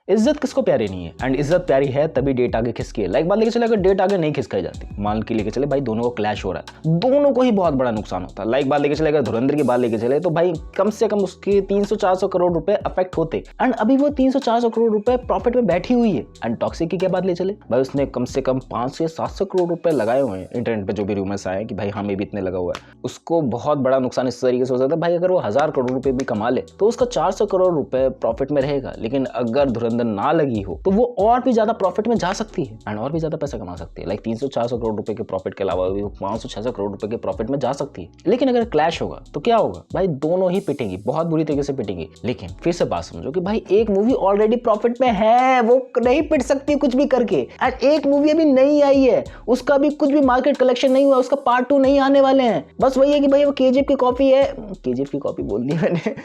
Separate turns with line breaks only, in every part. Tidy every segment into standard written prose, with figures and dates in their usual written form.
इज्जत किसको प्यारी नहीं है, एंड इज्जत प्यारी है तभी डेट आगे खिसकी है। लाइक बात लेके चले, अगर डेट आगे नहीं खिसकाई जाती, मान के लेके चले भाई दोनों को क्लैश हो रहा है, दोनों को ही बहुत बड़ा नुकसान होता है। लाइक बात लेके चले, अगर धुरंधर की बात लेके चले तो भाई कम से कम उसके 300-400 करोड़ रुपए अफेक्ट होते, एंड अभी वो 300-400 करोड़ रुपए प्रॉफिट में बैठी हुई है। एंड टॉक्सिक की क्या बात ले चले, भाई उसने कम से कम 500 या 700 करोड़ रुपए लगाए हुए हैं। इंटरनेट पे जो भी रूमर्स आए कि भाई हमें भी इतने लगा हुआ है, उसको बहुत बड़ा नुकसान इस तरीके से हो सकता है। भाई अगर वो 1000 करोड़ रुपए भी कमा ले तो उसका 400 करोड़ रुपए प्रॉफिट में रहेगा, लेकिन अगर धुरंधर ना लगी हो तो वो और भी ज्यादा प्रॉफिट में जा सकती है एंड और भी ज्यादा पैसा कमा सकती है। लाइक 300-400 करोड़ रुपए के प्रॉफिट के अलावा भी वो 500-600 करोड़ रुपए के प्रॉफिट में जा सकती है। लेकिन अगर क्लैश होगा तो क्या होगा भाई, दोनों ही पिटेंगी, बहुत बुरी तरीके से पिटेंगी। लेकिन फिर से बात समझो कि भाई एक मूवी ऑलरेडी प्रॉफिट में है, वो नहीं पिट सकती कुछ भी करके, एंड एक मूवी अभी नहीं आई है, उसका भी कुछ भी मार्केट कलेक्शन नहीं हुआ, उसका पार्ट 2 नहीं आने वाले हैं। बस वही है कि भाई वो केजीएफ की कॉपी है, केजीएफ की कॉपी बोल दी मैंने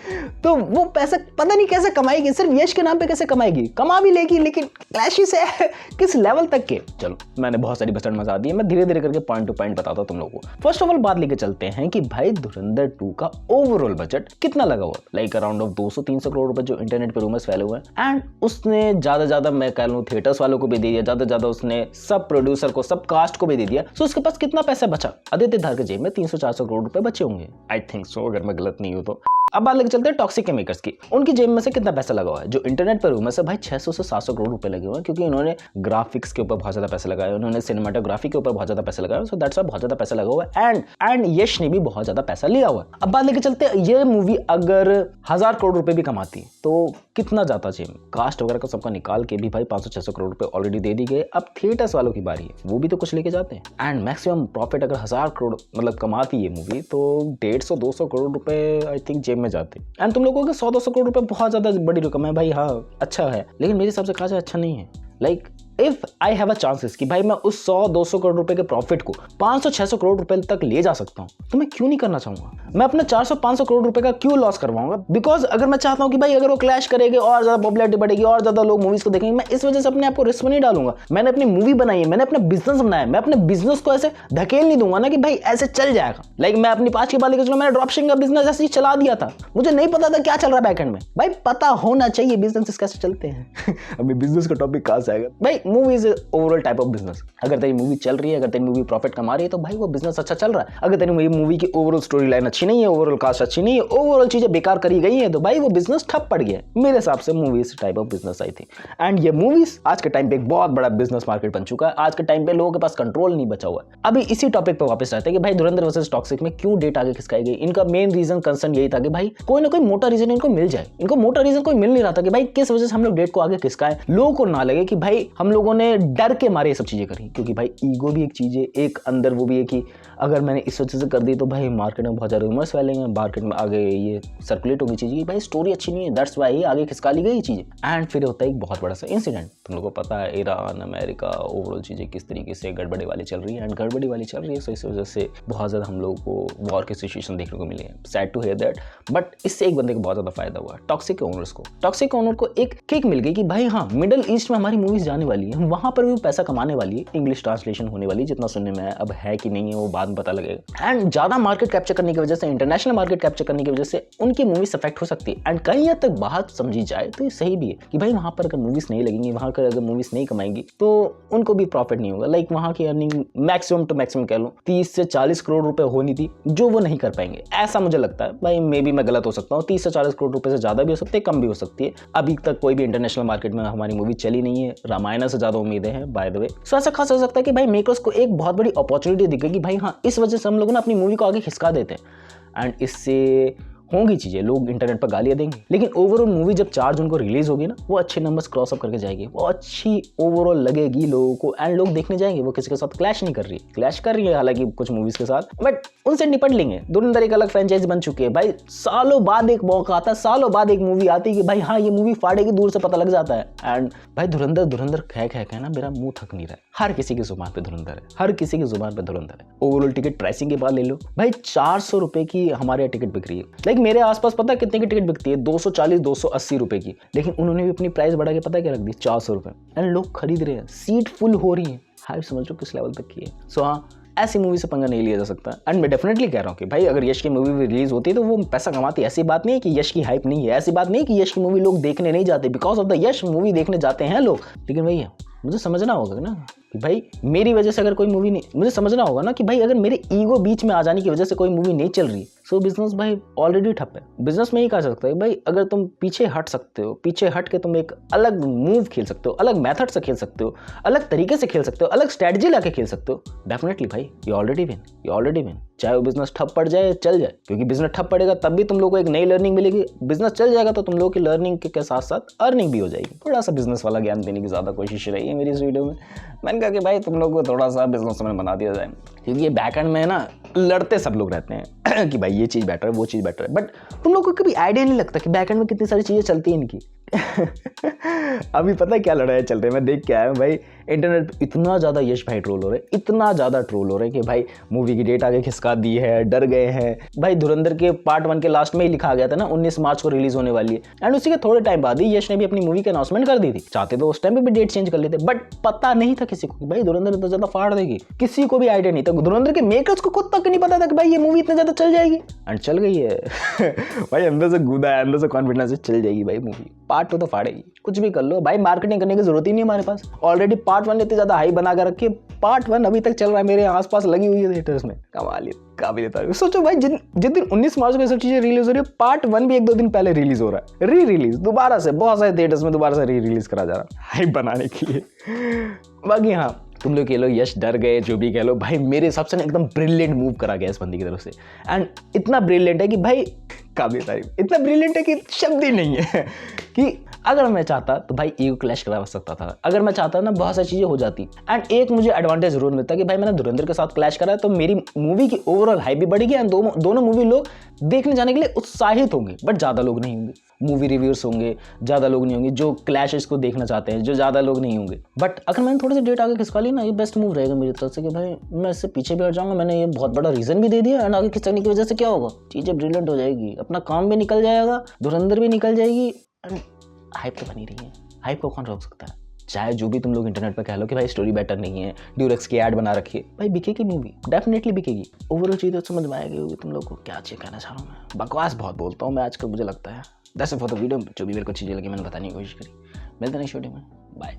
तो वो पैसा पता नहीं कैसे कमाएगी, सिर्फ यश के नाम पे कैसे कमाएगी, कमा भी लेगी, लेकिन क्लैशेस है किस लेवल तक के। चलो मैंने बहुत सारी बसट मजा दी है, मैं धीरे धीरे करके पॉइंट टू पॉइंट बताता हूं तुम लोगों को। फर्स्ट ऑफ ऑल बात लेके चलते हैं कि भाई धुरंधर 2 का ओवरऑल बजट कितना लगा हुआ, लाइक अराउंड ऑफ 200-300 करोड़ रुपए जो इंटरनेट पे रूमर्स फैले हुए हैं। एंड उसने ज्यादा मैं कह लूं थिएटर्स वालों को भी दे दिया, ज्यादा उसने सब प्रोड्यूसर को, सब कास्ट को भी दे दिया। सो उसके पास कितना पैसा बचा, आदित्य धार के जेब में 300-400 करोड़ रुपए बचे होंगे, आई थिंक सो, अगर मैं गलत नहीं हूं तो। अब बात लेके चलते हैं टॉक्सिक के मेकर्स की, उनकी जेब में से कितना पैसा लगा हुआ है। जो इंटरनेट पर रूमर्स है भाई 600 से 700 करोड़ रुपए लगे हुए हैं, क्योंकि इन्होंने ग्राफिक्स के ऊपर बहुत ज्यादा पैसा लगाया, उन्होंने सिनेमाटोग्राफी के ऊपर बहुत ज्यादा पैसा लगाया, सो दैट्स व्हाई बहुत ज्यादा पैसा लगा हुआ है। एंड यश ने भी बहुत ज्यादा पैसा लिया हुआ है। अब बात लेके चलते हैं, ये मूवी अगर 1000 करोड़ रुपए भी कमाती तो कितना जाता जेब में, कास्ट वगैरह का सबका निकाल के भी भाई 500-600 करोड़ रुपए ऑलरेडी दे दी गए। अब थिएटर्स वालों की बारी है, वो भी तो कुछ लेके जाते हैं। एंड मैक्सिमम प्रॉफिट अगर 1000 करोड़ मतलब कमाती ये मूवी तो 150-200 करोड़ रुपए आई थिंक जेब में जाते। एंड तुम लोगों के 100-200 करोड़ रुपए बहुत ज्यादा बड़ी रकम है भाई, हाँ अच्छा है, लेकिन मेरे हिसाब से कहा जाए अच्छा नहीं है। Like if I have a chances कि भाई मैं उस 100-200 करोड़ रुपए के प्रॉफिट को 500-600 करोड़ रुपए तक ले जा सकता हूं, तो मैं क्यों नहीं करना चाहूंगा। मैं अपना 400-500 करोड़ रुपए का क्यों लॉस करवाऊंगा, बिकॉज अगर मैं चाहता हूं कि भाई अगर वो क्लैश करेगी और ज्यादा पॉपुलैरिटी बढ़ेगी और ज्यादा लोग मूवीज को देखेंगे, मैं इस वजह से अपने आप को रिस्क में नहीं डालूंगा। मैंने अपनी मूवी बनाई है, मैंने अपना बिजनेस बनाया, मैं अपने बिजनेस को ऐसे धकेल नहीं दूंगा ना कि भाई ऐसे चल जाएगा। लाइक मैं अपनी 5 की बात लेकर चलो, मैंने ड्रॉपशिपिंग का बिजनेस ऐसे ही चला दिया था, मुझे नहीं पता था क्या चल रहा है बैकएंड में। भाई पता होना चाहिए बिजनेस कैसे चलते हैं अभी बिजनेस का टॉपिक कहां से आएगा भाई, movies overall type of business. अगर तेरी मूवी चल रही है, अगर तेरी मूवी प्रॉफिट कमा रही है तो भाई वो बिजनेस अच्छा चल रहा है। अगर तेरी मूवी की ओवरऑल स्टोरी लाइन अच्छी नहीं है, ओवरऑल कास्ट अच्छी नहीं है, ओवरऑल चीजें बेकार करी गई है, तो भाई वो बिजनेस ठप पड़ गया। मेरे हिसाब से movies type of business I थी। एंड ये मूवीज आज के टाइम पे एक बहुत बड़ा बिजनेस मार्केट बन चुका है। आज के टाइम पे लोगों के पास कंट्रोल नहीं बचा हुआ है। अभी इसी टॉपिक पे वापस आते हैं कि भाई धुरंधर वर्सेस टॉक्सिक में क्यों डेट आगे खिसकाई गई। इनका मेन रीजन कंसर्न यही था कि भाई कोई ना कोई मोटा रीजन इनको मिल जाए। इनको मोटा रीजन कोई मिल नहीं रहा था कि भाई किस वजह से हम लोग डेट को आगे खिसकाएं, लोगों को ना लगे कि भाई हम लोगों ने डर के मारे ये सब चीजें करी। क्योंकि भाई ईगो भी एक चीज है, एक अंदर वो भी है कि अगर मैंने इस वजह से कर दी तो भाई मार्केट में बहुत ज्यादा रूमर्स फैलेंगे, मार्केट में आगे ये सर्कुलेट होगी चीज कि भाई स्टोरी अच्छी नहीं है, दैट्स व्हाई आगे खिसका ली गई चीजें। एंड फिर होता है एक बहुत बड़ा सा इंसिडेंट, तुम लोगों को पता है ईरान अमेरिका ओवरऑल चीजें किस तरीके से गड़बड़ी वाली चल रही है। एंड गड़बड़ी वाली चल रही है, सो इस वजह से बहुत ज्यादा हम लोगों को वॉर की सिचुएशन देखने को मिली है। Sad to hear that, but इससे एक बंदे को बहुत ज्यादा फायदा हुआ, टॉक्सिक के ओनर्स को। टॉक्सिक के ओनर को एक किक मिल गई कि भाई हाँ मिडिल ईस्ट में हमारी मूवीज जाने वाली है, वहां पर भी पैसा कमाने वाली है, इंग्लिश ट्रांसलेशन होने वाली है, जितना सुनने में है। अब है कि नहीं है वो बाद में पता लगेगा। एंड ज्यादा मार्केट कैप्चर करने की वजह से, इंटरनेशनल मार्केट कैप्चर करने की वजह से उनकी मूवीज अफेक्ट हो सकती है। एंड कहीं हद तक बात समझी जाए तो ये सही भी है कि भाई वहां पर अगर मूवीज नहीं लगेंगी, वहां पर अगर मूवीज नहीं कमाएंगी तो उनको भी प्रॉफिट नहीं होगा। लाइक वहां की अर्निंग मैक्सिमम टू मैक्सिमम कह लो 30 से 40 करोड़ रुपए होनी थी, जो वो नहीं कर पाएंगे, ऐसा मुझे लगता है। भाई मे बी मैं गलत हो सकता हूँ, 30 से 40 करोड़ रुपए से ज्यादा भी हो सकते हैं, कम भी हो सकती है। अभी तक कोई भी इंटरनेशनल मार्केट में हमारी मूवी चली नहीं है, रामायण से ज्यादा उम्मीदें हैं बाय द वे। सो ऐसा खास हो सकता है कि भाई मेकर्स को एक बहुत बड़ी अपॉर्चुनिटी दिख गई कि भाई हाँ इस वजह से हम लोगों ने अपनी मूवी को आगे खिसका देते हैं। एंड इससे होंगी चीजें, लोग इंटरनेट पर गालियां देंगे, लेकिन ओवरऑल मूवी जब 4 जून को रिलीज होगी ना, वो अच्छे नंबर्स क्रॉस अप करके जाएगी, वो अच्छी ओवरऑल लगेगी लोगों को। एंड लोग देखने जाएंगे, वो किसी के साथ क्लैश नहीं कर रही है, क्लैश कर रही है हालांकि कुछ मूवीज के साथ, बट उनसे निपट लेंगे। धुरंधर एक अलग फ्रेंचाइज बन चुकी है भाई, सालों बाद एक मौका आता है, सालों बाद एक मूवी आती है कि भाई हाँ ये मूवी फाड़ेगी, दूर से पता लग जाता है। एंड भाई धुरंधर कह ना मेरा मुंह थक नहीं रहा है, हर किसी की जुबान पे धुरंधर है, हर किसी की जुबान पे धुरंधर है। ओवरऑल टिकट प्राइसिंग की बात ले लो भाई, 400 रुपए की हमारे टिकट बिक रही है। लाइक मेरे आसपास पता कितने की टिकट बिकती है, 240-280 रुपए की, लेकिन उन्होंने भी अपनी प्राइस बढ़ा के पता क्या रख दी, 400 रुपए। एंड लोग खरीद रहे हैं, सीट फुल हो रही है। हाइप समझ लो किस लेवल तक की है। सो हाँ ऐसी मूवी से पंगा नहीं लिया जा सकता। एंड मैं डेफिनेटली कह रहा हूँ कि भाई अगर यश की मूवी भी रिलीज होती है तो वो पैसा कमाती है, ऐसी बात नहीं है कि यश की हाइप नहीं है, ऐसी बात नहीं है कि यश की मूवी लोग देखने नहीं जाते, because of the Yash movie देखने जाते हैं लोग। लेकिन भैया मुझे समझना होगा ना कि भाई मेरी वजह से अगर कोई मूवी नहीं, मुझे समझना होगा ना कि भाई अगर मेरे ईगो बीच में आ जाने की वजह से कोई मूवी नहीं चल रही, सो बिजनेस भाई ऑलरेडी ठप है। बिजनेस में ही कह सकता है भाई अगर तुम पीछे हट सकते हो, पीछे हट के तुम एक अलग मूव खेल सकते हो, अलग मेथड से खेल सकते हो, अलग तरीके से खेल सकते हो, अलग स्ट्रेटजी लाके खेल सकते हो, डेफिनेटली भाई you already win, you already win. चाहे वो बिजनेस ठप पड़ जाए चल जाए, क्योंकि बिजनेस ठप पड़ेगा तब भी तुम लोग को एक नई लर्निंग मिलेगी, बिजनेस चल जाएगा तो तुम लोग की लर्निंग के साथ साथ अर्निंग भी हो जाएगी। थोड़ा सा बिजनेस वाला ज्ञान देने की ज़्यादा कोशिश रही है मेरी इस वीडियो में। मैंने कहा कि भाई तुम लोग को थोड़ा सा बिजनेस में बना दिया जाए, क्योंकि ये बैकएंड में ना लड़ते सब लोग रहते हैं कि भाई ये चीज़ बेटर है, वो चीज़ बेटर है, बट तुम लोग को कभी आइडिया नहीं लगता कि बैकएंड में कितनी सारी चीज़ें चलती हैं इनकी। अभी पता है क्या लड़ाई चल रही है, मैं देख के आया हूँ भाई इंटरनेट पे इतना ज़्यादा यश भाई ट्रोल हो रहे हैं, इतना ज़्यादा ट्रोल हो रहे हैं कि भाई मूवी की डेट आगे खिसका दी है, डर गए हैं भाई। धुरंधर के पार्ट 1 के लास्ट में ही लिखा गया था ना 19 मार्च को रिलीज होने वाली है, एंड उसी के थोड़े टाइम बाद ही यश ने भी अपनी मूवी की अनाउंसमेंट कर दी थी। चाहते तो उस टाइम पे भी डेट चेंज कर लेते, बट पता नहीं था किसी को कि भाई धुरंधर इतना ज़्यादा फाड़ देगी, किसी को भी आइडिया नहीं था। धुरंधर के मेकर्स को खुद तक नहीं पता था कि भाई ये मूवी इतना ज़्यादा चल जाएगी, एंड चल गई है। भाई अंदर से कूदा है, अंदर से कॉन्फिडेंस से चल जाएगी भाई मूवी। पार्ट 2 तो फाड़ेगी, कुछ भी कर लो भाई, मार्केटिंग करने की जरूरत ही नहीं हमारे पास। ऑलरेडी पार्ट 1 इतनी ज्यादा हाई बना कर रखी है, पार्ट 1 अभी तक चल रहा है, मेरे आसपास लगी हुई है थिएटर्स में। कमाल है, काबिल तारीफ। सोचो भाई जिस दिन 19 मार्च को ये सब चीजें रिलीज हो रही है, पार्ट 1 भी 1-2 दिन पहले रिलीज हो रहा है, री रिलीज दोबारा से बहुत सारे थिएटर्स में दोबारा से री रिलीज करा जा रहा है हाइप बनाने के लिए। बाकी हाँ तुम लोग कह लो यश डर गए, जो भी कह लो भाई, मेरे हिसाब से ना एकदम ब्रिलियंट मूव करा गया इस बंदी की तरफ से, एंड इतना ब्रिलियंट है कि भाई काबिल तारीफ, इतना ब्रिलियंट है कि शब्द ही नहीं है। कि अगर मैं चाहता तो भाई ईगो क्लैश करा सकता था, अगर मैं चाहता ना बहुत सारी चीज़ें हो जाती, एंड एक मुझे एडवांटेज जरूर मिलता कि भाई मैंने धुरंधर के साथ क्लैश करा तो मेरी मूवी की ओवरऑल हाइप भी बढ़ेगी, एंड दोनों मूवी लोग देखने जाने के लिए उत्साहित होंगे, बट ज़्यादा लोग नहीं होंगे। मूवी रिव्यूअर्स होंगे, ज़्यादा लोग नहीं होंगे जो क्लैशेस को देखना चाहते हैं, जो ज़्यादा लोग नहीं होंगे। बट अगर मैंने थोड़ी सी डेट आगे खिसका ली ना, ये बेस्ट मूव रहेगा मेरी तरफ से कि भाई मैं इससे पीछे भी हट जाऊँगा, मैंने ये बहुत बड़ा रीज़न भी दे दिया, एंड आगे खिसकने की वजह से क्या होगा, चीज़ें ब्रिलियंट हो जाएगी, अपना काम भी निकल जाएगा, धुरंधर भी निकल जाएगी, एंड हाइप तो बनी रही है। हाइप को कौन रोक सकता है? चाहे जो भी तुम लोग इंटरनेट पे कह लो कि भाई स्टोरी बेटर नहीं है, ड्यूरेक्स की ऐड बना रखी है, भाई बिकेगी मूवी, डेफिनेटली बिकेगी। ओवरऑल चीज़ तो समझ में आएगी होगी तुम लोग को क्या चीज़ कहना चाह रहा हूँ मैं। बकवास बहुत बोलता हूँ मैं आजकल, मुझे लगता है। That's it for the video. जो भी मेरे को चीज़ें लगी मैंने बताने की कोशिश करी। मिलते हैं नेक्स्ट वीडियो में, बाय।